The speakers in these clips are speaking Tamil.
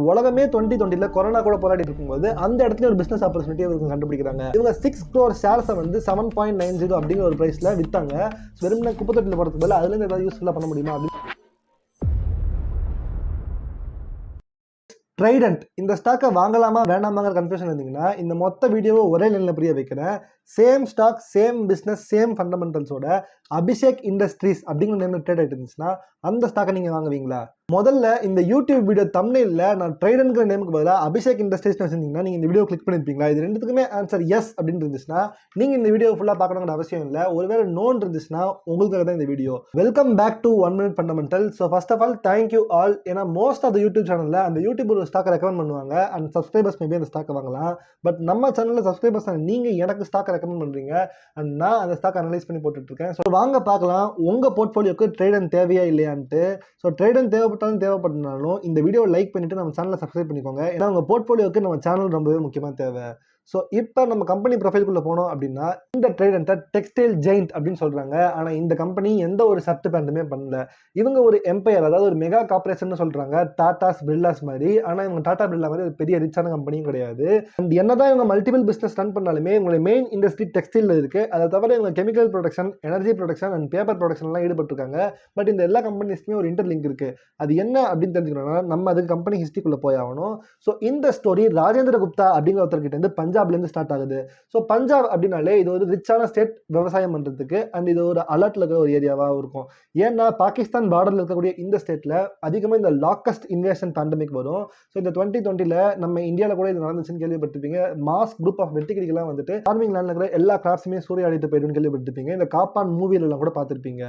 உலகமே 2020 கொரோனா கூட போராடி இருக்கும்போது அந்த இடத்துல ஒரு பிசினஸ் ஆப்பர்ச்சுனிட்டி இவங்க கண்டுபிடிக்கிறாங்க. இவங்க 6 crore ஷேர்ஸை வந்து 7.90 அப்படிங்கிற ஒரு பிரைஸ்ல வித்தாங்க. வெறும் குப்பத்தொட்டில போறதுக்கு பதில் அதுல இருந்து ஏதாவது யூஸ்ஃபுல்லா பண்ண முடியுமா அப்படின்னு ட்ரைடன்ட் இந்த ஸ்டாக்கை வாங்கலாமா வேணாமாங்கிற கன்ஃபியூஷன் இருந்தீங்கன்னா இந்த மொத்த வீடியோவை ஒரே லைனில் புரிய வைக்கிறேன். Same stock, same business, same ஃபண்டமெண்டல்ஸோட அபிஷேக் இண்டஸ்ட்ரீஸ் அப்படிங்கிற நேம்ல ட்ரேட் ஆகிட்டு இருந்துச்சுன்னா அந்த ஸ்டாக்கை நீங்கள் வாங்குவீங்களா? முதல்ல இந்த யூடியூப் வீடியோ தம்ப்நெயில்ல நான் ட்ரைடன்ட்ங்கிற நேமுக்கு பதிலாக அபிஷேக் இண்டஸ்ட்ரீஸ் வச்சிருந்தீங்கன்னா நீங்கள் இந்த வீடியோ கிளிக் பண்ணிருப்பீங்களா? இது ரெண்டுத்துக்குமே ஆன்சர் எஸ் அப்படின்னு இருந்துச்சுன்னா நீங்கள் இந்த வீடியோ ஃபுல்லாக பார்க்கணுங்கிற அவசியம் இல்லை. ஒருவேளை நோன் இருந்துச்சுன்னா உங்களுக்காக தான் இந்த video. Welcome back to 1 minute fundamental. So first of all thank you all. ஏன்னா மோஸ்ட் ஆஃப் த யூடியூப் சேனலில் அந்த யூடியூப் ஒரு ஸ்டாக்கை ரெக்கமெண்ட் பண்ணுவாங்க அண்ட் சப்ஸ்கிரைபர்ஸ் மேபி அந்த ஸ்டாக்கை வாங்கலாம். பட் நம்ம சேனலில் சப்ஸ்கிரைபர்ஸ் நீங்கள் எனக்கு ஸ்டாக்கை ரெக்கமெண்ட் பண்ணுறீங்க அண்ட் நான் அந்த ஸ்டாக் அனலைஸ் பண்ணி போட்டுட்டு இருக்கேன். ஸோ வாங்க பார்க்கலாம் உங்க போர்ட்ஃபோலியோக்கு ட்ரேடன் தேவையா இல்லையான்ட்டு. ஸோ ட்ரேடன் தேவைப்பட்டாலும் தேவைப்பட்டனாலும் இந்த வீடியோவை லைக் பண்ணிட்டு நம்ம சேனலை சப்ஸ்கிரைப் பண்ணிக்கோங்க. ஏன்னா உங்க போர்ட்ஃபோலியோக்கு நம்ம சேனல் ரொம்பவே முக்கியமாக தேவை. ஸோ இப்போ நம்ம கம்பெனி ப்ரொஃபைல்குள்ளே போனோம் அப்படின்னா இந்த ட்ரேடன்ட்டை டெக்ஸ்டைல் ஜெயிண்ட் அப்படின்னு சொல்கிறாங்க. ஆனால் இந்த கம்பெனி எந்த ஒரு ஷர்ட் பேண்ட்டுமே பண்ணல. இவங்க ஒரு எம்பையர், அதாவது ஒரு மெகா கார்பரேஷன் சொல்கிறாங்க, டாட்டாஸ் பிர்லாஸ் மாதிரி. ஆனால் இவங்க டாடா பிர்லா மாதிரி ஒரு பெரிய ரிச்சான கம்பெனியும் கிடையாது. அண்ட் என்னதான் இவங்க மல்டிபிள் பிஸ்னஸ் ரன் பண்ணாலுமே இவங்க மெயின் இண்டஸ்ட்ரி டெக்ஸ்டைலில் இருக்குது. அதை தவிர இவங்க chemical production, energy production and paper ப்ரொடக்ஷன்லாம் ஈடுபட்டிருக்காங்க. பட் இந்த எல்லா கம்பெனிஸ்க்குமே ஒரு இன்டர்லிங்க் இருக்குது. அது என்ன அப்படின்னு தெரிஞ்சுக்கணும்னா நம்ம அதுக்கு கம்பெனி ஹிஸ்ட்ரிக்குள்ளே போய் ஆகணும். ஸோ இந்த ஸ்டோரி ராஜேந்திர குப்தா அப்படிங்கிற ஒருத்தர்கிட்ட இருந்து பஞ்சாப்லேருந்து ஸ்டார்ட் ஆகுது. ஸோ பஞ்சாப் அப்படின்னாலே இது ஒரு ரிச்சான ஸ்டேட் விவசாயம் பண்ணுறதுக்கு அண்ட் இது ஒரு அலர்ட்ல இருக்கிற ஒரு ஏரியாவாக இருக்கும். ஏன்னா பாகிஸ்தான் பார்டர்ல இருக்கக்கூடிய இந்த ஸ்டேட்ல அதிகமாக இந்த லாக்கஸ்ட் இன்வேஷன் பேண்டமிக் வரும். ஸோ இந்த 2020 நம்ம இந்தியாவில் கூட இது நடந்துச்சுன்னு கேள்விப்பட்டிருப்பீங்க. மாஸ் குரூப் ஆஃப் வெட்டிக்கிரிகளாம் வந்துட்டு ஃபார்மிங் லேண்ட்ல இருக்கிற எல்லா கிராப்ஸுமே சூறையாடிட்டு போயிடுன்னு கேள்விப்பட்டிருப்பீங்க. இந்த காப்பான் மூவிலெல்லாம் கூட பார்த்துருப்பீங்க.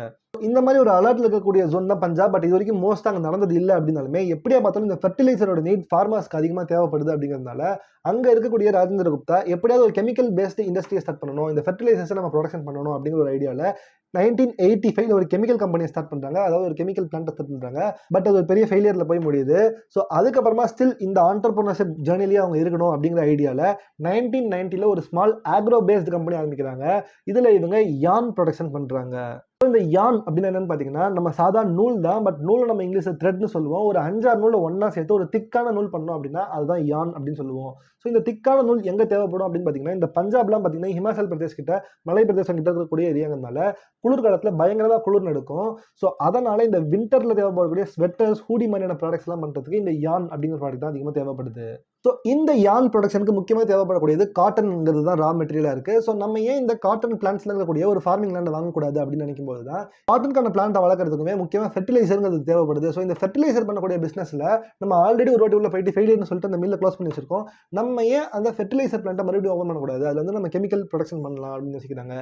இந்த மாதிரி ஒரு அலர்ட்ல இருக்கக்கூடிய ஜோன் தான் பஞ்சாப். பட் இது வரைக்கும் மோஸ்ட் அங்கே நடந்தது இல்லை அப்படின்னாலுமே எப்படியா பார்த்தாலும் இந்த ஃபெர்டிலைசரோட நீட் ஃபார்மர்ஸ்க்கு அதிகமாக தேவைப்படுது அப்படிங்கிறதுனால அங்கே இருக்கக்கூடிய ராஜேந்திர குப்தா எப்படியாவது ஒரு கெமிக்கல் பேஸ்டு இண்டஸ்ட்ரியை ஸ்டார்ட் பண்ணணும், இந்த ஃபெர்டிலைசர்ஸை நம்ம ப்ரொடக்ஷன் பண்ணணும் அப்படிங்கிற ஒரு ஐடியாவில் 1985 ஒரு கெமிக்கல் கம்பெனியை ஸ்டார்ட் பண்ணுறாங்க. அதாவது ஒரு கெமிக்கல் பிளான்ட்டை ஸ்டார்ட் பண்ணுறாங்க. பட் அது ஒரு பெரிய ஃபெயிலியரில் போய் முடியுது. ஸோ அதுக்கப்புறமா ஸ்டில் இந்த ஆண்டர்பிரினர்ஷிப் ஜேர்னிலேயே அவங்க இருக்கணும் அப்படிங்கிற ஐடியாவில் 1990 ஒரு ஸ்மால் ஆக்ரோ பேஸ்டு கம்பெனி ஆரம்பிக்கிறாங்க. இதில் இவங்க யான் ப்ரொடக்ஷன் பண்ணுறாங்க. இந்த யான் அப்படின்னு என்னன்னு பார்த்தீங்கன்னா நம்ம சாதாரண நூல் தான். பட் நூலை நம்ம இங்கிலீஷில் த்ரெட்னு சொல்லுவோம். ஒரு 5-6 நூலை ஒன்றா சேர்த்து ஒரு திக்கான நூல் பண்ணோம் அப்படின்னா அதுதான் யான் அப்படின்னு சொல்லுவோம். ஸோ இந்த திக்கான நூல் எங்கே தேவைப்படும் அப்படின்னு பார்த்தீங்கன்னா இந்த பஞ்சாப்லாம் பார்த்தீங்கன்னா ஹிமாச்சல் பிரதேஷ் கிட்ட, மலை பிரதேசம் கிட்ட இருக்கக்கூடிய ஏரியாங்கிறதுனால குளிர்காலத்தில் பயங்கரமாக குளிர் நடக்கும். ஸோ அதனால இந்த விண்டரில் தேவைப்படக்கூடிய ஸ்வெட்டர்ஸ், ஹூடி மாதிரியான ப்ராடக்ட்ஸ் எல்லாம் பண்ணுறதுக்கு இந்த யான் அப்படிங்கிற ப்ராடக்ட் தான் அதிகமாக தேவைப்படுது. ஸோ இந்த யான் ப்ரொடக்ஷனுக்கு முக்கியமாக தேவைப்படக்கூடியது காட்டன்ங்கிறது தான் ரா மெட்டீரியலாக இருக்குது. ஸோ நம்ம ஏன் இந்த காட்டன் பிளான்ட்ஸில் இருக்கக்கூடிய ஒரு ஃபார்மிங் லேண்டை வாங்கக்கூடாது அப்படின்னு நினைக்கும் போது தான் காட்டனுக்கான பிளான்ட்டை வளர்க்குறதுக்குமே முக்கியமாக ஃபெர்டிலைசருங்கிறது தேவைப்படுது. ஸோ இந்த ஃபெர்டிலைசர் பண்ணக்கூடிய பிஸ்னஸில் நம்ம ஆல்ரெடி ஒரு வாட்டி உள்ள போயிட்டு ஃபெயிலியர்னு சொல்லிட்டு அந்த மில்லை க்ளோஸ் பண்ணி வச்சிருக்கோம். நம்ம ஏன் அந்த ஃபெர்டிலைசர் பிளான்ட்டை மறுபடியும் ஓப்பன் பண்ணக்கூடாது? அதில் வந்து நம்ம கெமிக்கல் ப்ரொடக்ஷன் பண்ணலாம் அப்படின்னு யோசிக்கிறாங்க.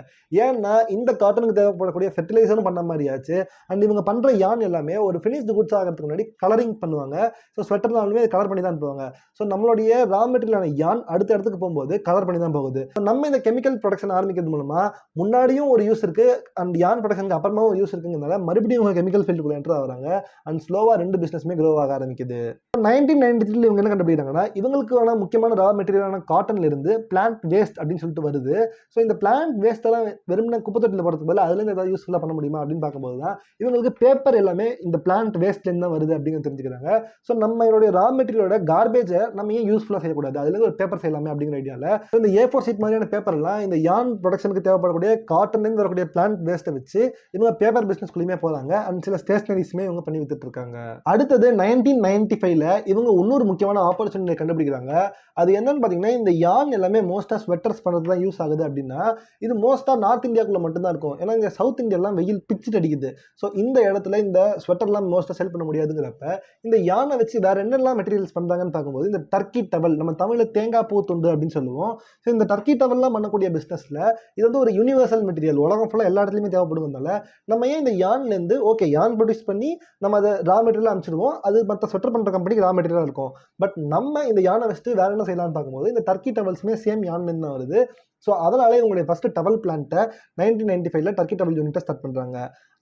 ஏன்னா இந்த காட்டனுக்கு தேவைப்படக்கூடிய ஃபெர்டிலைசரும் பண்ண மாதிரியாச்சு. அண்ட் இவங்க பண்ணுற யான் எல்லாமே ஒரு ஃபினிஷ்டு குட்ஸ் ஆகிறதுக்கு முன்னாடி கலரிங் பண்ணுவாங்க. ஸோ ஸ்வெட்டர்னாலுமே கலர் பண்ணி தான் அனுப்புவாங்க. ஸோ நம்மளுடைய ரா மெட்டீரியல் யான் அடுத்த இடத்துக்கு போகும்போது கலர் பண்ணி தான் போகுது. நம்ம இந்த கெமிக்கல் ப்ரொடக்ஷன் ஆரம்பிக்கிறது மூலமா முன்னாடியும் ஒரு யூஸ் இருக்கு அண்ட் யான் ப்ரொடக்ஷனுக்கு அப்புறமா ஒரு யூஸ் இருக்குங்கிறதுனால மறுபடியும் கெமிக்கல் ஃபீல்டுக்குள்ள என்டர் ஆகுறாங்க அண்ட் ஸ்லோவா ரெண்டு பிசினஸ்மே க்ரோ ஆக ஆரம்பிக்குது. 1993 இவங்க என்ன கண்டுபிடிக்கிறாங்கன்னா இவங்களுக்கு முக்கியமான ரா மெட்டீரியலான காட்டன்ல இருந்து பிளான்ட் வேஸ்ட் அப்படின்னு சொல்லிட்டு வருது. ஸோ இந்த பிளான்ட் வேஸ்ட் எல்லாம் வெறும் குப்பத்தொட்டில போறதுக்கு பதில் அதுல இருந்து ஏதாவது யூஸ்ஃபுல்லா பண்ண முடியுமா அப்படின்னு பார்க்கும்போது தான் இவங்களுக்கு பேப்பர் எல்லாமே இந்த பிளான்ட் வேஸ்ட்ல இருந்து தான் வருது அப்படின்னு தெரிஞ்சுக்கிறாங்க. ஸோ நம்மளுடைய ரா மெட்டீரியலோட கார்பேஜை நம்ம ஏன் யூஸ்ஃபுல்லா செய்யக்கூடாது, அதுல இருந்து ஒரு பேப்பர் செய்யலாமே அப்படிங்கிற ஐடியால இந்த A4 ஷீட் மாதிரியான பேப்பர் எல்லாம் இந்த யான் ப்ரொடக்ஷனுக்கு தேவைப்படக்கூடிய காட்டன்ல இருந்து வரக்கூடிய பிளான்ட் வேஸ்ட்டை வச்சு இவங்க பேப்பர் பிசினஸ் குள்ளேயுமே போறாங்க அண்ட் சில ஸ்டேஷனரிஸுமே இவங்க பண்ணி வித்துட்டு இருக்காங்க. அடுத்தது 1995 இவங்க இன்னொரு முக்கியமான ஆப்பர்ச்சுனிட்டியை கண்டுபிடிக்கிறாங்க. அது என்னன்னு பார்த்தீங்கன்னா இந்த யான் எல்லாமே மோஸ்டா ஸ்வெட்டர்ஸ் பண்ணுறது தான் யூஸ் ஆகுது அப்படின்னா இது மோஸ்டா நார்த் இந்தியாவுக்குள்ள மட்டும்தான் இருக்கும். ஏன்னா இந்த சவுத் இந்தியாலாம் வெயில் பிச்சுட்டு அடிக்குது. ஸோ இந்த இடத்துல இந்த ஸ்வெட்டர்லாம் மோஸ்டா செல் பண்ண முடியாதுங்கிறப்ப இந்த யானை வச்சு வேற என்னெல்லாம் மெட்டீரியல்ஸ் பண்றாங்கன்னு பார்க்கும்போது இந்த டர்க்கி டவல், நம்ம தமிழ்ல தேங்காய் பூ துண்டு அப்படின்னு சொல்லுவோம். ஸோ இந்த டர்க்கி டவல்லாம் பண்ணக்கூடிய பிசினஸ்ல இது வந்து ஒரு யூனிவர்சல் மெட்டீரியல், உலகம் ஃபுல்லாக எல்லா இடத்துலையுமே தேவைப்படுவதால நம்ம ஏன் இந்த யான்லேருந்து ஓகே யான் ப்ரொடியூஸ் பண்ணி நம்ம அதை ரா மெட்டீரியல் அனுப்பிச்சிடுவோம், அது மற்ற ஸ்வெட்டர் பண்ணுற கம்பெனிக்கு ரா மெட்டீரியலாக இருக்கும். பட் நம்ம இந்த யானை வச்சுட்டு வேற என்ன செய்யலாம்னு பார்க்கும்போது இந்த டர்க்கி டவல்ஸுமே சேம் யான்லேருந்து தான் வருது. ஸோ அதனால இவங்களுடைய ஃபர்ஸ்ட் டவல் பிளான்ட்டை 1995ல டர்க்கி டவல் யூனிட்டை ஸ்டார்ட் பண்றாங்க.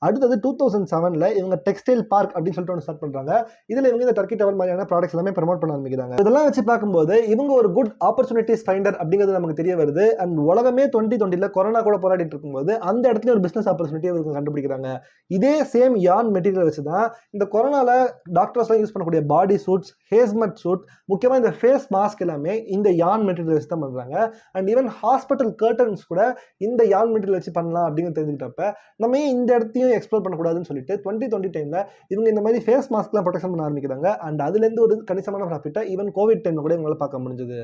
அடுத்தது 2007ல இவங்க டெக்ஸ்டைல் பார்க் அப்படின்னு சொல்லிட்டு ஒன்று ஸ்டார்ட் பண்றாங்க. இதுல இவங்க இந்த டர்க்கி டவல் மாதிரியான ப்ராடக்ட்ஸ் எல்லாமே ப்ரமோட் பண்ண ஆரம்பிக்கிறாங்க. இதெல்லாம் வச்சு பார்க்கும்போது இவங்க ஒரு குட் ஆப்பர்ச்சுனிட்டிஸ் ஃபைண்டர் அப்படிங்கிறது நமக்கு தெரிய வருது. அண்ட் உலகமே 2020ல கொரோனா கூட போராடிட்டு இருக்கும்போது அந்த இடத்துல ஒரு பிசினஸ் ஆப்பர்ச்சுனிட்டி இவங்க கண்டுபிடிக்கிறாங்க. இதே சேம் யான் மெட்டீரியல் வச்சு தான் இந்த கொரோனால டாக்டர்ஸ்லாம் யூஸ் பண்ணக்கூடிய பாடி சூட்ஸ், ஹேஸ்மட் சூட், முக்கியமா இந்த ஃபேஸ் மாஸ்க் எல்லாமே இந்த யான் மெட்டீரியல் வச்சு தான் பண்றாங்க. அண்ட் ஈவன் ஹாஸ்பிட்டல் கர்டன்ஸ் கூட இந்த யான் மெட்டீரியல் வச்சு பண்ணலாம் அப்படின்னு தெரிஞ்சுக்கிட்டப்ப நம்ம இந்த இடத்தையும் எக்ஸ்ப்ளோர் பண்ணக்கூடாதுன்னு சொல்லிட்டு 2020 டைம்ல இவங்க இந்த மாதிரி ஃபேஸ் மாஸ்க்லாம் ப்ரொடெக்ஷன் பண்ண ஆரம்பிக்கிறாங்க. அண்ட் அதுல இருந்து ஒரு கணிசமான ப்ராஃபிட்டை ஈவன் கோவிட் டைம்ல கூட இவங்களால பார்க்க முடிஞ்சது.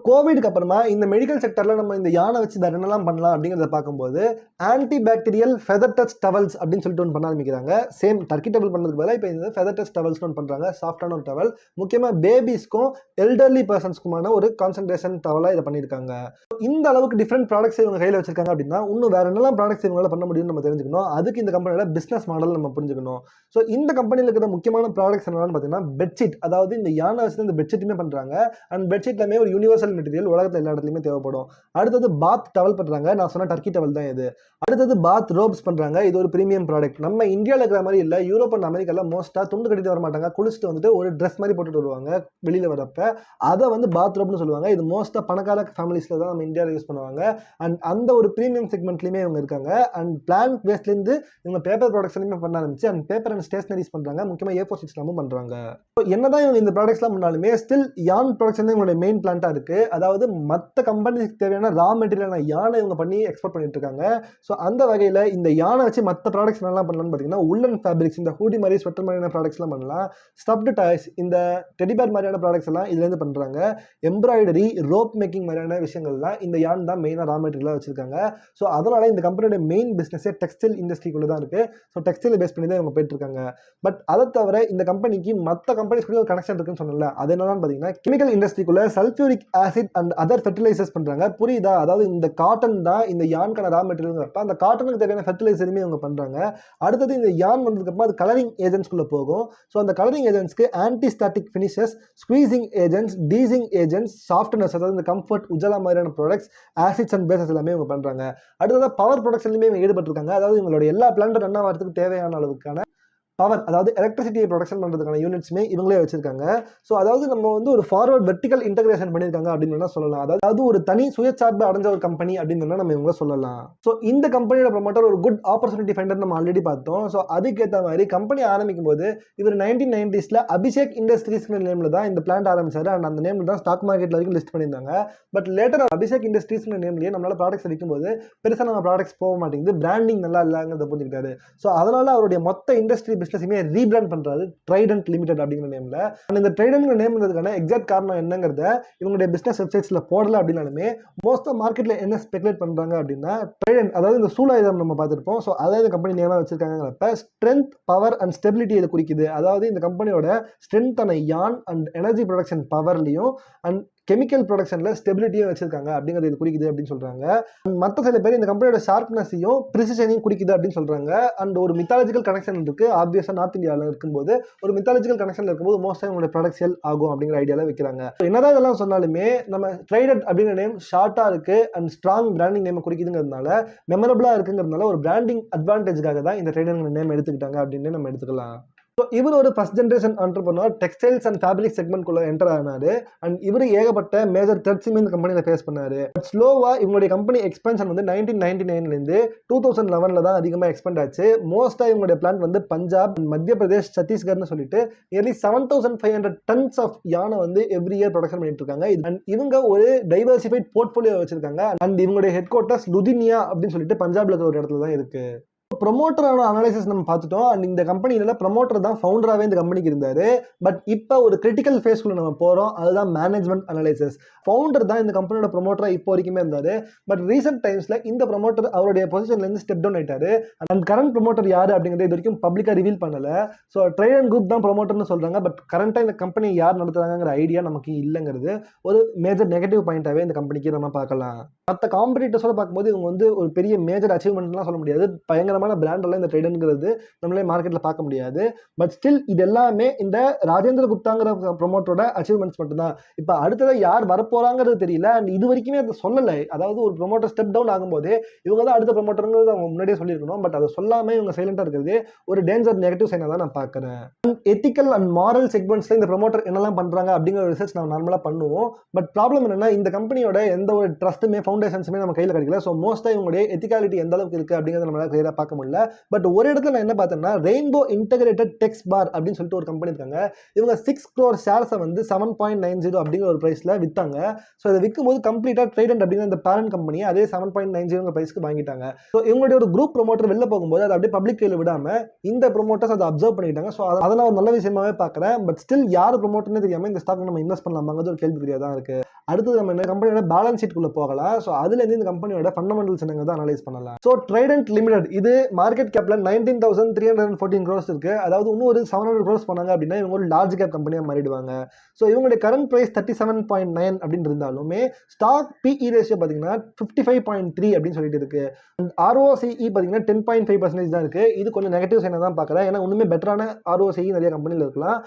கோவிட்க்கு அப்புறமா இந்த மெடிக்கல் செக்டர்ல நம்ம இந்த யானை வச்சு வேற என்னெல்லாம் பண்ணலாம் அப்படிங்கிறத பார்க்கும்போது anti bacterial feather touch towels அப்படின்னு சொல்லிட்டு ஒன்று பண்ண ஆரம்பிக்கிறாங்க. சேம் டர்க்கி டவல் பண்ணதுக்கு பதிலாக இப்போ இந்த ஃபெதர் டச் டவல்ஸ் ஒன்று பண்றாங்க. சாஃப்டான ஒரு டவல், முக்கியமா பேபிஸ்க்கும் எல்டர்லி பர்சன்ஸ்க்குமான ஒரு கான்சன்ட்ரேஷன் டவலா இதை பண்ணியிருக்காங்க. இந்த அளவுக்கு டிஃப்ரெண்ட் ப்ராடக்ட்ஸ் இவங்க கையில் வச்சிருக்காங்க அப்படின்னா இன்னும் வேற என்னெல்லாம் ப்ராடக்ட்ஸ் இவங்களால பண்ண முடியும்னு நம்ம தெரிஞ்சுக்கணும். அதுக்கு இந்த கம்பெனியோட பிசினஸ் மாடல் நம்ம புரிஞ்சுக்கணும். ஸோ இந்த கம்பெனியில் இருக்கிற முக்கியமான ப்ராடக்ட்ஸ் என்னன்னு பார்த்தீங்கன்னா பெட்ஷீட், அதாவது இந்த யானை வச்சு இந்த பெட்ஷீட்டுமே பண்றாங்க. அண்ட் பெட்ஷீட் எல்லாமே ஒரு யூனிவர்சல் மெட்டீரியல், உலகத்தில் எல்லா இடத்துலையுமே தேவைப்படும். அடுத்தது பாத் டவல் பண்றாங்க. நான் சொன்ன டர்க்கி டவல் தான் இது. அடுத்தது பாத் ரோப்ஸ் பண்றாங்க. இது ஒரு பிரீமியம் ப்ராடக்ட். நம்ம இந்தியாவில் இருக்கிற மாதிரி இல்லை, யூரோப் அண்ட் அமெரிக்கால மோஸ்டா துண்டு கட்டிட்டு வர மாட்டாங்க. குளிச்சுட்டு வந்துட்டு ஒரு ட்ரெஸ் மாதிரி போட்டுட்டு வருவாங்க வெளியில வரப்ப. அதை வந்து பாத் ரோப்னு சொல்லுவாங்க. இது மோஸ்டா பணக்கார ஃபேமிலிஸ்ல தான் நம்ம இந்தியாவில் யூஸ் பண்ணுவாங்க. அண்ட் அந்த ஒரு பிரீமியம் செக்மெண்ட்லயுமே இவங்க இருக்காங்க. அண்ட் பிளான்ட் வேஸ்ட்ல இருந்து இவங்க பேப்பர் ப்ராடக்ட்ஸ்லையுமே பண்ண ஆரம்பிச்சு அண்ட் பேப்பர் அண்ட் ஸ்டேஷனரிஸ் பண்றாங்க. முக்கியமா A4 ஷீட்ஸ்லாமும் பண்றாங்க. என்னதான் இவங்க இந்த ப்ராடக்ட்ஸ் எல்லாம் பண்ணாலுமே ஸ்டில் யான் ப்ராடக்ட்ஸ் வந்து இவங்களுடைய மெயின் பிளான்ட்டா இருக்கு. அதாவது மற்ற கம்பெனிக்கு தேவையான ரா மெட்டீரியலான யானை இவங்க பண்ணி எக்ஸ்போர்ட் பண்ணிட்டு இருக்காங்க. ஸோ அந்த வகையில் இந்த யானை வச்சு மற்ற ப்ராடக்ட்ஸ் என்னெல்லாம் பண்ணலாம்னு பார்த்தீங்கன்னா உள்ளன் ஃபேப்ரிக்ஸ், இந்த ஹூடி மாதிரி ஸ்வெட்டர் மாதிரியான ப்ராடக்ட்ஸ்லாம் பண்ணலாம். ஸ்டப்டு டாய்ஸ், இந்த டெடிபேர் மாதிரியான ப்ராடக்ட்ஸ் எல்லாம் இதுலேருந்து பண்ணுறாங்க. எம்ப்ராய்டரி, ரோப் மேக்கிங் மாதிரியான விஷயங்கள்லாம் இந்த யான் தான் மெயினாக ரா மெட்டீரியலாக வச்சிருக்காங்க. ஸோ அதனால இந்த கம்பெனியோட மெயின் பிஸ்னஸே டெக்ஸ்டைல் இண்டஸ்ட்ரிக்குள்ள தான் இருக்கு. ஸோ டெக்ஸ்டைலை பேஸ் பண்ணி தான் இவங்க போயிட்டு இருக்காங்க. பட் அதை தவிர இந்த கம்பெனிக்கு மற்ற கம்பெனிஸ் கூட ஒரு கனெக்ஷன் இருக்குன்னு சொன்னல, அது என்னன்னு பார்த்தீங்கன்னா கெமிக்கல் இண்டஸ்ட்ரிக்குள்ள sulphuric acid and other fertilisers பண்றாங்க. புரியுதா? அதாவது இந்த காட்டன் தான் இந்த யான்கான ரா மெட்டீரியல்ங்கிறப்ப அந்த காட்டனுக்கு தேவையான ஃபெர்டிலைசருமே இவங்க பண்றாங்க. அடுத்தது இந்த யான் வந்ததுக்கு அப்புறம் அது கலரிங் ஏஜென்ட்ஸ்குள்ள போகும். ஸோ அந்த கலரிங் ஏஜென்ட்ஸ்க்கு anti static finishes, squeezing agents, teasing agents, softness, அதாவது இந்த கம்ஃபர்ட், உஜலா மாதிரியான ப்ராடக்ட்ஸ், ஆசிட்ஸ் அண்ட் பேசஸ் எல்லாமே இவங்க பண்றாங்க. அடுத்தது பவர் ப்ரொடக்ஷன்லையுமே இவங்க ஈடுபட்டிருக்காங்க. அதாவது இவங்களோட எல்லா பிளான்ட் ரன் ஆகிறதுக்கு தேவையான அளவுக்கான பவர், அதாவது எலக்ட்ரிசிட்டியை ப்ரொடக்ஷன் பண்ணுறதுக்கான யூனிட்ஸுமே இவங்களே வச்சிருக்காங்க. ஸோ அதாவது நம்ம வந்து ஒரு ஃபார்வர்ட் வெர்டிகல் இன்டகிரேஷன் பண்ணியிருக்காங்க அப்படின்னு சொல்லலாம். அதாவது ஒரு தனி சுயசார்பு அடைஞ்ச ஒரு கம்பெனி அப்படின்னு நம்ம இவங்க சொல்லலாம். ஸோ இந்த கம்பெனியோட ப்ரொமோட்டர் ஒரு குட் ஆப்பர்ச்சுனிட்டி ஃபைண்டர் நம்ம ஆல்ரெடி பார்த்தோம். ஸோ அதுக்கேற்ற மாதிரி கம்பெனி ஆரம்பிக்கும் போது இவர் 1990ஸ்ல அபிஷேக் இண்டஸ்ட்ரீஸ் நேம்ல தான் இந்த பிளான்ட் ஆரம்பிச்சாரு. அண்ட் அந்த நேம்ல தான் ஸ்டாக் மார்க்கெட்ல வரைக்கும் லிஸ்ட் பண்ணியிருந்தாங்க. பட் லேட்டர் அபிஷேக் இண்டஸ்ட்ரீஸ் நேம்லயே நம்மளால ப்ராடக்ட்ஸ் விற்கும் போது பெருசாக நம்ம ப்ராடக்ட்ஸ் போக மாட்டேங்குது, பிராண்டிங் நல்லா இல்லைங்கிறத புரிஞ்சுக்கிட்டாரு. ஸோ அதனால அவருடைய மொத்த இண்டஸ்ட்ரி பிசினஸுமே ரீபிராண்ட் பண்றாரு ட்ரைடன்ட் லிமிடெட் அப்படிங்கிற நேம்ல. இந்த ட்ரைடன்ட் நேம் இருந்ததுக்கான எக்ஸாக்ட் காரணம் என்னங்கிறத இவங்களுடைய பிசினஸ் வெப்சைட்ஸ்ல போடல அப்படின்னாலுமே மோஸ்டா மார்க்கெட்ல என்ன ஸ்பெகுலேட் பண்றாங்க அப்படின்னா ட்ரைடன்ட், அதாவது இந்த சூலாயுதம் நம்ம பார்த்திருப்போம். ஸோ அதாவது கம்பெனி நேமா வச்சிருக்காங்கிறப்ப ஸ்ட்ரென்த், பவர் அண்ட் ஸ்டெபிலிட்டி இதை குறிக்குது. அதாவது இந்த கம்பெனியோட ஸ்ட்ரென்த்தான யான் அண்ட் எனர்ஜி ப்ரொடக்ஷன் பவர்லையும் அண்ட் கெமிக்கல் ப்ரொடக்ஷன்ல ஸ்டெபிலிட்டியும் வச்சிருக்காங்க அப்படிங்கிறது இது குறிக்குது அப்படின்னு சொல்றாங்க. மற்ற சில பேர் இந்த கம்பெனியோட ஷார்ப்னஸையும் ப்ரிசிஷனையும் குறிக்குது அப்படின்னு சொல்றாங்க. அண்ட் ஒரு மித்தாலஜிக்கல் கனெக்ஷன் இருக்கு. ஆப்வியஸா நார்த் இந்தியாவில் இருக்கும்போது ஒரு மித்தாலஜிக்கல் கனெக்ஷன் இருக்கும்போது மோஸ்டா உங்களோட ப்ராடக்ட் சேல் ஆகும் அப்படிங்கிற ஐடியால வைக்கிறாங்க. என்னதான் இதெல்லாம் சொன்னாலுமே நம்ம ட்ரைடன்ட் அப்படிங்கிற நேம் ஷார்ட்டா இருக்கு அண்ட் ஸ்ட்ராங் பிராண்டிங் நேம் குறிக்குதுங்கிறதுனால மெமரபிளா இருக்குங்கிறதுனால ஒரு பிராண்டிங் அட்வான்டேஜ்காக தான் இந்த ட்ரைடன்ட் நேம் எடுத்துக்கிட்டாங்க அப்படின்னு நம்ம எடுத்துக்கலாம். ஸோ இவர் ஒரு first generation entrepreneur, textiles and fabric செக்மெண்ட்குள்ள என்டர் ஆனாரு. அண்ட் இவர் ஏகப்பட்ட மேஜர் த்ரெட்ஸுமே இந்த கம்பெனியில் ஃபேஸ் பண்ணாரு. பட் ஸ்லோவா இவங்களுடைய கம்பெனி எக்ஸ்பென்ஷன் வந்து 1999லேருந்து 2011 தான் அதிகமாக எக்ஸ்பெண்ட் ஆச்சு. மோஸ்டா இவங்களுடைய பிளான்ட் வந்து பஞ்சாப், மத்திய பிரதேஷ், சத்தீஸ்கர்னு சொல்லிட்டு நியர்லி 7500 டன்ஸ் ஆஃப் யானை வந்து எவ்ரி இயர் ப்ரொடக்ஷன் பண்ணிட்டு இருக்காங்க. அண்ட் இவங்க ஒரு டைவர்சிஃபைட் போர்ட்ஃபோலியோ வச்சிருக்காங்க. அண்ட் இவங்களுடைய ஹெட் குவார்ட்டர்ஸ் லுதினியா அப்படின்னு சொல்லிட்டு பஞ்சாப்ல இருக்கிற ஒரு இடத்துல தான் இருக்கு. ப்ரொமோட்டரான அனாலிசிஸ் நம்ம பார்த்துட்டோம். அண்ட் இந்த கம்பெனியில ப்ரொமோட்டர் தான் ஃபவுண்டராகவே இந்த கம்பெனிக்கு இருந்தாரு. பட் இப்போ ஒரு கிரிட்டிக்கல் ஃபேஸ்க்குள்ள நம்ம போறோம், அதுதான் மேனேஜ்மெண்ட் அனாலிசிஸ். ஃபவுண்டர் தான் இந்த கம்பெனியோட ப்ரொமோட்டரா இப்போ வரைக்குமே இருந்தாரு. பட் ரீசெண்ட் டைம்ஸ்ல இந்த ப்ரொமோட்டர் அவருடைய பொசிஷன்ல இருந்து ஸ்டெப் டவுன் ஆயிட்டாரு. அண்ட் கரண்ட் ப்ரொமோட்டர் யாரு அப்படிங்கிறது இது வரைக்கும் பப்ளிக்கா ரிவீல் பண்ணல. ஸோ ட்ரைடன்ட் குரூப் தான் ப்ரொமோட்டர்னு சொல்றாங்க. பட் கரண்டா இந்த கம்பெனி யார் நடத்துறாங்கிற ஐடியா நமக்கு இல்லைங்கிறது ஒரு மேஜர் நெகட்டிவ் பாயிண்டாவே இந்த கம்பெனிக்கு நம்ம பார்க்கலாம். மற்ற காம்படிட்டர்ஸோட பார்க்கும்போது இவங்க வந்து ஒரு பெரிய மேஜர் அச்சீவ்மெண்ட்லாம் சொல்ல முடியாது. பயங்கரமான பிராண்டெல்லாம் இந்த ட்ரைடன்ங்கிறது நம்மளே மார்க்கெட்டில் பார்க்க முடியாது. பட் ஸ்டில் இது எல்லாமே இந்த ராஜேந்திர குப்தாங்கிற ப்ரொமோட்டரோட அச்சீவ்மெண்ட்ஸ் மட்டும்தான். இப்போ அடுத்ததாக யார் வரப்போறாங்கிறது தெரியல. அண்ட் இது வரைக்குமே அதை சொல்லலை. அதாவது ஒரு ப்ரொமோட்டர் ஸ்டெப் டவுன் ஆகும்போது இவங்க தான் அடுத்த ப்ரொமோட்டருங்கிறது அவங்க முன்னாடியே சொல்லியிருக்கணும். பட் அதை சொல்லாமல் இவங்க சைலண்டாக இருக்கிறது ஒரு டேஞ்சர் நெகட்டிவ் சைனாக தான் நான் பார்க்குறேன். எத்திக்கல் அண்ட் மாரல் செக்மெண்ட்ஸில் இந்த ப்ரொமோட்டர் என்னெல்லாம் பண்ணுறாங்க அப்படிங்கிற ரிசர்ச் நம்ம நார்மலாக பண்ணுவோம். பட் ப்ராப்ளம் என்னன்னா இந்த கம்பெனியோட எந்த ஒரு ட்ரஸ்ட்டுமே ஃபவுண்டேஷன்ஸுமே நம்ம கையில் கிடைக்கல. ஸோ மோஸ்ட்டாக இவங்களுடைய எத்திகாலிட்டி எந்த அளவுக்கு இருக்குது அப்படிங்கிறத நம்மளால கிளியராக பார்க்க முடியல. பட் ஒரு இடத்துல நான் என்ன பார்த்தேன்னா ரெயின்போ இன்டகிரேட்டட் டெக்ஸ் பார் அப்படின்னு சொல்லிட்டு ஒரு கம்பெனி இருக்காங்க. இவங்க 6 crore ஷேர்ஸை வந்து 7.90 அப்படிங்கிற ஒரு ப்ரைஸில் விற்றாங்க. ஸோ இதை விற்கும் போது கம்ப்ளீட்டாக ட்ரைடன்ட் அப்படிங்கிற அந்த பேரண்ட் கம்பெனி அதே 7.90 ப்ரைஸ்க்கு வாங்கிட்டாங்க. ஸோ இவங்களுடைய ஒரு குரூப் ப்ரொமோட்டர் வெளில போகும்போது அதை அப்படியே பப்ளிக் கையில் விடாமல் இந்த ப்ரொமோட்டர்ஸ் அதை அப்சர்வ் பண்ணிட்டாங்க. ஸோ அதெல்லாம் ஒரு நல்ல விஷயமாவே பார்க்குறேன். பட் ஸ்டில் யார் ப்ரொமோட்டர்னே தெரியாமல் இந்த ஸ்டாக் நம்ம இன்வெஸ்ட் பண்ணலாமாங்கிறது ஒரு கேள்விக்குறியா தான் இருக்கு. அடுத்தது நம்ம என்ன கம்பெனியோட பேலன்ஸ் ஷீட்குள்ள போகலாம். ஸோ அதுலேருந்து இந்த கம்பெனியோட ஃபண்டமெண்டல்ஸ் என்னங்க தான் அனலைஸ் பண்ணலாம். ஸோ ட்ரைடன்ட் லிமிடெட் இது மார்க்கெட் கேப்ல 19,314 crores இருக்கு. அதாவது இன்னும் ஒரு 700 crores பண்ணாங்க அப்படின்னா இவங்க ஒரு லார்ஜ் கேப் கம்பெனியாக மாறிடுவாங்க. ஸோ இவங்களுடைய கரண்ட் பிரைஸ் 37.9 அப்படின்னு இருந்தாலுமே ஸ்டாக் பிஇ ரேஷியோ பார்த்தீங்கன்னா 55.3 அப்படின்னு சொல்லிட்டு இருக்கு. ROCE பார்த்தீங்கன்னா 10.5% தான் இருக்கு. இது கொஞ்சம் நெகட்டிவ் சைனாக தான் பார்க்குறேன். ஏன்னா இன்னுமே பெட்டரான ROCE நிறைய கம்பெனியில் இருக்கலாம்.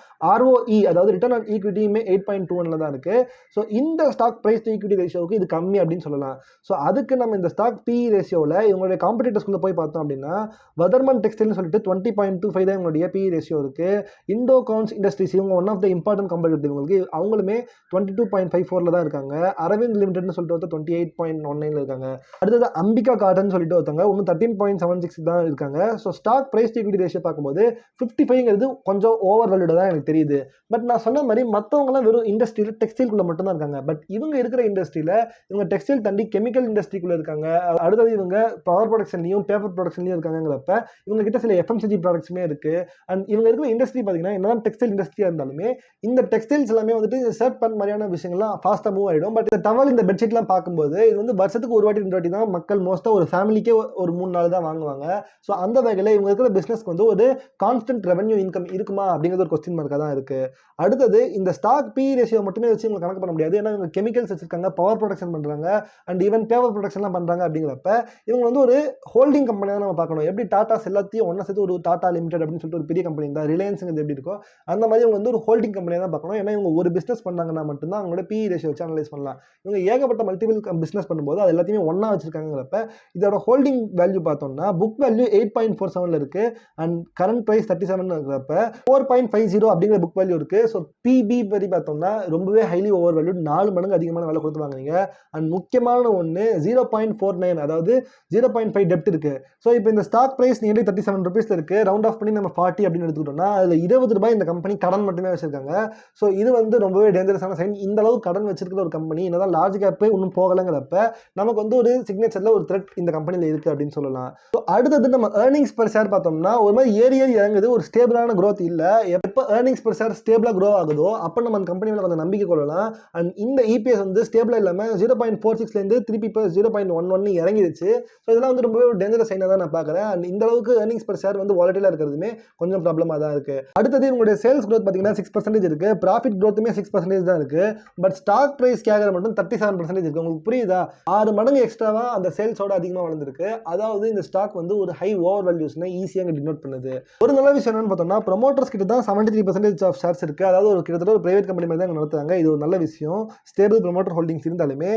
ROE அதாவது ரிட்டர்ன் ஆன் ஈக்விட்டியுமே 8.21 தான் இருக்கு. ஸோ இந்த ஸ்டாக் பிரைஸ் டு ஈக்விட்டி ரேஷியோவுக்கு இது கம்மி அப்படின்னு சொல்லலாம். ஸோ அதுக்கு நம்ம இந்த ஸ்டாக் பிஇ ரேஷியோவில் இவங்களுடைய காம்படிட்டர்ஸ்குள்ளே போய் பார்த்தோம் அப்படின்னா வதர்மன் டெக்ஸ்டைல்னு சொல்லிட்டு 20.25 தான் இவங்களுடைய பிஇ ரேஷியோ இருக்கு. இண்டோ கவுன்ஸ் இண்டஸ்ட்ரீஸ் இவங்க one of the important competitor இவங்களுக்கு அவங்களுமே 22.54 தான் இருக்காங்க. அரவிந்த் லிமிடெட்னு சொல்லிட்டு ஒருத்தர் 28.19 இருக்காங்க. அடுத்தது அம்பிகா காட்டன் சொல்லிட்டு ஒருத்தவங்க இன்னும் 13.76 தான் இருக்காங்க. So stock price to equity ratio பார்க்கும்போது 55ங்கிறது கொஞ்சம் ஓவர் வேல்யூடாக தான் எனக்கு தெரியுது. பட் நான் சொன்ன மாதிரி மற்றவங்கலாம் வெறும் இண்டஸ்ட்ரியில் டெக்ஸ்டைல்குள்ளே மட்டும் தான் இருக்காங்க. பட் இவங்க இருக்கிற இண்டஸ்ட்ரியில் இவங்க டெக்ஸ்டைல் தாண்டி கெமிக்கல் இண்டஸ்ட்ரிக்குள்ளே இருக்காங்க. அடுத்தது இவங்க பவர் ப்ரொடக்ஷன்லையும் பேப்பர் ப்ரொடக்ஷன்லையும் இருக்காங்கிறப்ப இவங்க கிட்ட சில FMCG ப்ராடக்ட்ஸுமே இருக்குது. அண்ட் இவங்க இருக்கிற இண்டஸ்ட்ரி பார்த்தீங்கன்னா என்னதான் டெக்ஸ்டைல் இண்டஸ்ட்ரியாக இருந்தாலுமே இந்த டெக்ஸ்டைல்ஸ் எல்லாமே வந்துட்டு ஷர்ட் பண்ண மாதிரியான விஷயங்கள்லாம் ஃபாஸ்ட்டாக மூவ் ஆகிடும். பட் இந்த டவல் இந்த பெட்ஷீட்லாம் பார்க்கும்போது இது வந்து வருஷத்துக்கு ஒரு வாட்டி 2 வாட்டி தான் மக்கள் மோஸ்ட்டாக ஒரு ஃபேமிலிக்கே ஒரு 3-4 தான் வாங்குவாங்க. ஸோ அந்த வகையில் இவங்க இருக்கிற பிஸ்னஸ்க்கு வந்து ஒரு கான்ஸ்டன்ட் ரெவன்யூ இன்கம் இருக்குமா அப்படிங்கிறது ஒரு கொஸ்டின் மார்க்காக தான் இருக்குது. அடுத்தது இந்த ஸ்டாக் பி ரேஷியோ மட்டுமே வச்சு இவங்க கணக்கு பண்ண முடியாது. ஏன்னா இவங்க கெமிக்கல்ஸ் வச்சிருக்காங்க, பவர் ப்ரொடக்ஷன் பண்ணுறாங்க, அண்ட் ஈவன் பேப்பர் ப்ரொடக்ஷன்லாம் பண்ணுறாங்க. அப்படிங்கிறப்ப இவங்க வந்து ஒரு ஹோல்டிங் கம்பெனியாக நம்ம பார்க்கணும். எப்படி டாட்டாஸ் எல்லாத்தையும் ஒன்றா சேர்த்து ஒரு டாடா லிமிடெட் அப்படின்னு சொல்லிட்டு ஒரு பெரிய கம்பெனி தான் ரிலையன்ஸுங்கிறது எப்படி இருக்கோ அந்த மாதிரி இவங்க வந்து ஒரு ஹோல்டிங் கம்பெனியாக தான் பார்க்கணும். ஏன்னா இவங்க ஒரு பிஸ்னஸ் பண்ணாங்கன்னா மட்டும்தான் அவங்களோட பி ரேஷியோ வச்சு அனலைஸ் பண்ணலாம். இவங்க ஏகப்பட்ட மல்டிபிள் பிஸ்னஸ் பண்ணும்போது அது எல்லாத்தையுமே ஒன்றா வச்சிருக்காங்கிறப்ப இதோட ஹோல்டிங் வேல்யூ பார்த்தோம்னா புக் வேல்யூ 8.47 இருக்கு. அண்ட் கரண்ட் பிரைஸ் 37 இருக்கிறப்ப 4.50 அப்படிங்கிற புக் வேல்யூ இருக்கு. ஸோ பிபி படி பார்த்தோம்னா ரொம்பவே ஹைலி ஓவர் வேல்யூ, 4 மடங்கு அதிகமான வேலை கொடுத்து வாங்குறீங்க. அண்ட் முக்கியமான ஒன்று 0.49 அதாவது 0.5 டெப்ட் இருக்கு. ஸோ இப்போ இந்த ஸ்டாக் பிரைஸ் நியர்லி 37 rupees இருக்கு. ரவுண்ட் ஆஃப் பண்ணி நம்ம 40 அப்படின்னு எடுத்துக்கிட்டோம்னா அதில் 20 ரூபாய் இந்த கம்பெனி கடன் மட்டுமே வச்சிருக்காங்க. ஸோ இது வந்து ரொம்பவே டேஞ்சரஸான சைன். இந்த அளவு கடன் வச்சிருக்கிற ஒரு கம்பெனி என்னதான் லார்ஜ் கேப்பே இன்னும் போகலைங்கிறப்ப நமக்கு வந்து ஒரு சிக்னேச்சர்ல ஒரு த்ரெட் இந்த கம்பெனியில் இருக்கு அப்படின்னு சொல்லலாம். ஸோ அடுத்தது நம்ம ஏர்னிங்ஸ் பர் ஷேர் பார்த்தோம்னா ஒரு மாதிரி ஏறி இறங்குது, ஒரு ஸ்டேபிளான growth இல்லை. எப்போ ஏர்னிங்ஸ் பர் ஷேர் ஸ்டேபிளாக க்ரோ ஆகுதோ அப்போ நம்ம அந்த கம்பெனியில் கொஞ்சம் நம்பிக்கை கொள்ளலாம். அண்ட் இந்த EPS வந்து ஸ்டேபிளாக இல்லாமல் 0.46லேருந்து திருப்பி இப்போ 0.11 இறங்கிடுச்சு. ஸோ இதெல்லாம் வந்து ரொம்பவே ஒரு டேஞ்சரஸ் சைனாக தான் நான் பார்க்குறேன். அண்ட் இந்த அளவுக்கு ஏர்னிங்ஸ் பர் ஷேர் வந்து வாலட்டிலாக இருக்கிறதுமே கொஞ்சம் ப்ராப்ளமாக தான் இருக்குது. அடுத்தது உங்களுடைய சேல்ஸ் growth பார்த்தீங்கன்னா 6% இருக்குது, ப்ராஃபிட் growthமே 6% தான் இருக்குது. பட் ஸ்டாக் ப்ரைஸ் கேட்குற மட்டும் 37% இருக்குது. உங்களுக்கு புரியுதா? 6 மடங்கு எக்ஸ்ட்ராவாக அந்த சேல்ஸோட அதிகமாக வளர்ந்துருக்கு. அதாவது இந்த ஸ்டாக் வந்து ஒரு ஹை ஓவர் வேல்யூஸ்னா ஈஸியாக டினோட் பண்ணுது. ஒரு நல்ல விஷயம் என்னன்னு பார்த்தோம்னா ப்ரொமோட்டர்ஸ் கிட்ட தான் 73% ஆஃப் ஷேர்ஸ் இருக்குது. அதாவது ஒரு கிட்டத்தட்ட ஒரு பிரைவேட் கம்பெனி மாதிரி தான் நடத்துறாங்க. இது ஒரு நல்ல விஷயம். ஸ்டேபிள் ப்ரொமோட்டர் ஹோல்டிங்ஸ் இருந்தாலுமே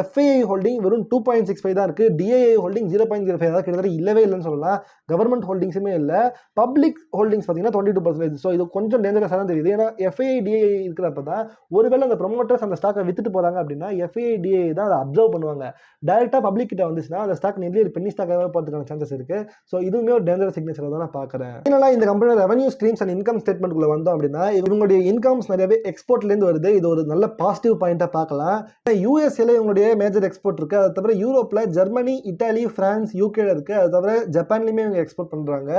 FII ஹோல்டிங் வெறும் 2.65 தான் இருக்குது. DII ஹோல்டிங் 0.05 தான், கிட்டத்தட்ட இல்லவே இல்லைன்னு சொல்லலாம். கவர்மெண்ட் ஹோல்டிங்ஸுமே இல்லை. பப்ளிக் ஹோல்டிங்ஸ் பார்த்தீங்கன்னா 22%. ஸோ இது கொஞ்சம் டேஞ்சரஸாக தான் தெரியுது. ஏன்னா FII DII இருக்கிறப்ப தான் ஒருவேளை அந்த ப்ரொமோட்டர்ஸ் அந்த ஸ்டாக்கை வித்துட்டு போகிறாங்க அப்படின்னா FII DII தான் அதை அப்சர்வ் பண்ணுவாங்க. டைரெக்டாக பப்ளிக் கிட்ட வந்துச்சுன்னா அந்த ஸ்டாக் நியர்லி ஒரு பென்னி ஸ்டாக்காக போகிறதுக்கான சான்சஸ் இருக்குது. ஸோ இதுவுமே ஒரு டேஞ்சரஸ் சிக்னேச்சர் தான் நான் பார்க்குறேன். இதனால இந்த கம்பெனியோட ரெவன்யூ ஸ்ட்ரீம்ஸ் அண்ட் இன்கம் ஸ்டேட்மெண்ட்குள்ள வந்தோம் அப்படின்னா இவங்களுடைய இன்கம்ஸ் நிறையவே எக்ஸ்போர்ட்லேருந்து வருது. இது ஒரு நல்ல பாசிட்டிவ் பாயிண்டாக பார்க்கலாம். USA இவங்களுடைய மேஜர் எக்ஸ்போர்ட் இருக்குது. அதை தவிர யூரோப்பில் ஜெர்மனி, இட்டாலி, பிரான்ஸ், யூகேல இருக்குது. அது தவிர ஜப்பான்லையுமே இவங்க எக்ஸ்போர்ட் பண்ணுறாங்க.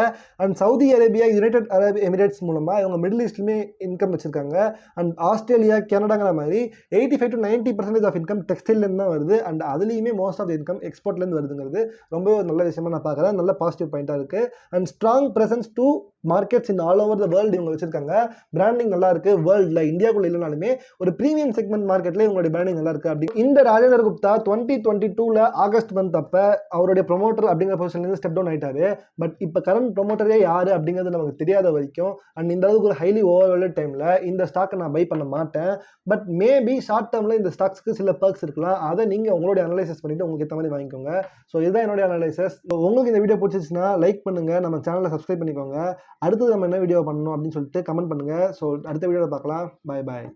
And Saudi Arabia, United Arab Emirates மூலமாக இவங்க மிடில் ஈஸ்ட்லையுமே இன்கம் வச்சிருக்காங்க. அண்ட் ஆஸ்திரேலியா, கனடாங்கிற மாதிரி 85 to 90% ஆஃப் இன்கம் டெக்ஸ்டைல்லேருந்து தான் வருது. அண்ட் அதுலேயுமே மோஸ்ட் ஆஃப் இன்கம் எக்ஸ்போர்ட்லேருந்து வருதுங்கிறது ரொம்ப ஒரு நல்ல விஷயமா நான் பார்க்குறேன். நல்ல பாசிட்டிவ் பாயிண்டாக இருக்குது. And strong presence to markets in all over the world இவங்க வச்சிருக்காங்க. பிராண்டிங் நல்லா இருக்கு, வேர்ல்டுல இந்தியாக்குள்ள இல்லைனாலுமே ஒரு பிரீமியம் செக்மெண்ட் மார்க்கெட்ல இவங்களுடைய பிராண்டிங் நல்லா இருக்கு. அப்படி இந்த ராஜேந்திர குப்தா 2022ல ஆகஸ்ட் மந்த் அப்ப அவருடைய ப்ரொமோட்டர் அப்படிங்கிற பொசிஷன்ல ஸ்டெப் டவுன் ஆயிட்டாரு. பட் இப்ப கரண்ட் ப்ரொமோட்டரே யாரு அப்படிங்கிறது நமக்கு தெரியாத வரைக்கும் அண்ட் இந்த அளவுக்கு ஒரு ஹைலி ஓவர்வேல்ட் டைம்ல இந்த ஸ்டாக்கை நான் பை பண்ண மாட்டேன். பட் மேபி ஷார்ட் டேர்ம்ல இந்த ஸ்டாக்ஸ்க்கு சில பர்க்ஸ் இருக்கலாம். அதை நீங்க உங்களுடைய அனலைசிஸ் பண்ணிட்டு உங்களுக்கு ஏற்ற மாதிரி வாங்கிக்கோங்க. ஸோ இதுதான் என்னுடைய அனலைசிஸ். உங்களுக்கு இந்த வீடியோ பிடிச்சிச்சுன்னா லைக் பண்ணுங்க, நம்ம சேனலை சப்ஸ்கிரைப் பண்ணிக்கோங்க. அடுத்தது நம்ம என்ன வீடியோ பண்ணணும் அப்படின்னு சொல்லிட்டு கமெண்ட் பண்ணுங்க. ஸோ அடுத்த வீடியோவில் பார்க்கலாம். Bye bye.